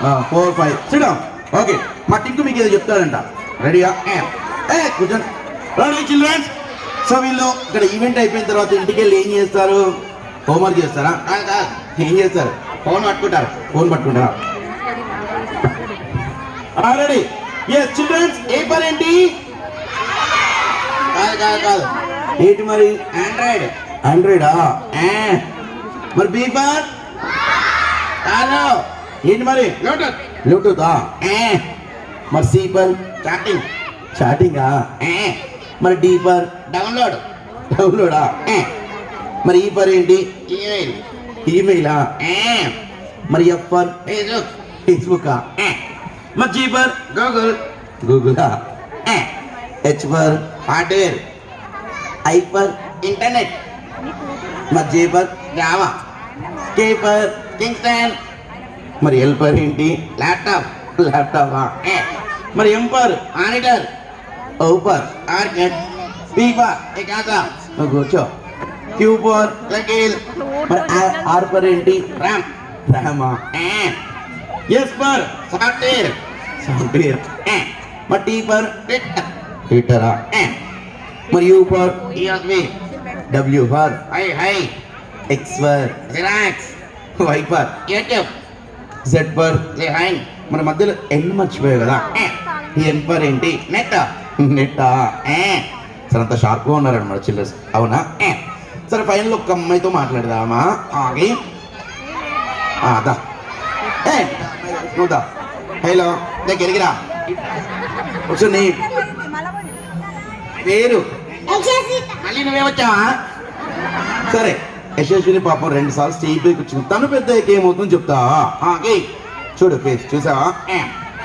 4 5 sit down. Okay, మా టింకు మీకు ఏదో చెప్తాడంట. రెడీయా? కూర్చోండి. Ready children's. సో వీళ్ళు ఇక్కడ ఈవెంట్ అయిపోయిన తర్వాత ఇంటికి వెళ్ళి ఏం చేస్తారు? హోంవర్క్ చేస్తారా? ఏం చేస్తారు? ఫోన్ పట్టుకుంటారా? రెడీ? Yes childrens. ఏ పని ఏంటి? కాదు ఏంటి మరి? ఆండ్రాయిడా? మరి బీ ఫర్? కాదు. ఏంటి మరి? బ్లూటూత్. మరి సి ఫర్? చాటింగా? మరి డి ఫర్? డౌన్లోడా? మరి ఈ ఫర్ ఏంటి? ఈమెయిలా? మరి ఎఫ్ ఫర్? ఫేస్బుక్. మరి జీ ఫర్? గూగులా? H for? Hardware. I for? Internet. మరి J for? Java. K for? Kingston. మరి ఎల్ ఫర్ ఏంటి? ల్యాప్టాపా? మరి M for? Monitor. O for? ఆర్కెట్. P for? కూర్చో. Q for? లకీల్. మరి ఆర్ ఫర్ ఏంటి? రామా. S for? సాఫ్ట్వేర్. మరి టీ ఫర్? ట్విట్టరా? మరి U for? W for? X for? Y for? Z for? మన మధ్యలో ఎన్ మర్చిపోయావు కదా, ఎన్ ఫర్ ఏంటి? నెట్టా. సరే అంత షార్ప్గా ఉన్నారనమాట చిల్లర్స్, అవునా? సరే ఫైనల్ ఒక అమ్మాయితో మాట్లాడదామా? ఆగి దా నువ్వు దా. హలో, దగ్గరికిరా. వచ్చి నీ పేరు? మళ్ళీ నువ్వే వచ్చావా? సరే, యశస్విని పాపం 2 సార్లు స్టేజ్ పైకి వచ్చింది. తను పెద్ద ఏమవుతుందో చెప్తా. చూడు ఫేస్ చూసావా?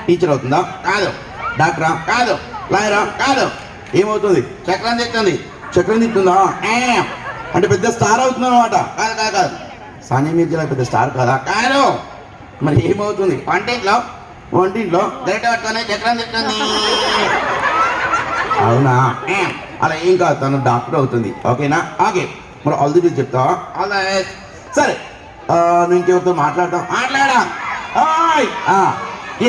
టీచర్ అవుతుందా? కాదు. డాక్టరా? కాదు. లాయరా? కాదు. ఏమవుతుంది? చక్రం తిప్పుతుందా? అంటే పెద్ద స్టార్ అవుతుంది అనమాట? కాదు. సానియా మీర్జా పెద్ద స్టార్ కాదా? కాదు. మరి ఏమవుతుంది? వంటింట్లో గరిట పట్టుకొని చక్రం తిప్పుతుంది. అవునా? అలా ఏం కాదు, తను డాక్టర్ అవుతుంది. ఓకేనా? ఓకే, మరి ఆల్ ది బెస్ట్ చెప్తావా? సరే, నువ్వు ఇంకెవరితో మాట్లాడా?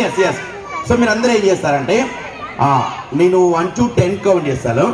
ఎస్. సో మీరు అందరూ ఏం చేస్తారంటే, నేను 1 to 10 కౌంట్ చేస్తాను.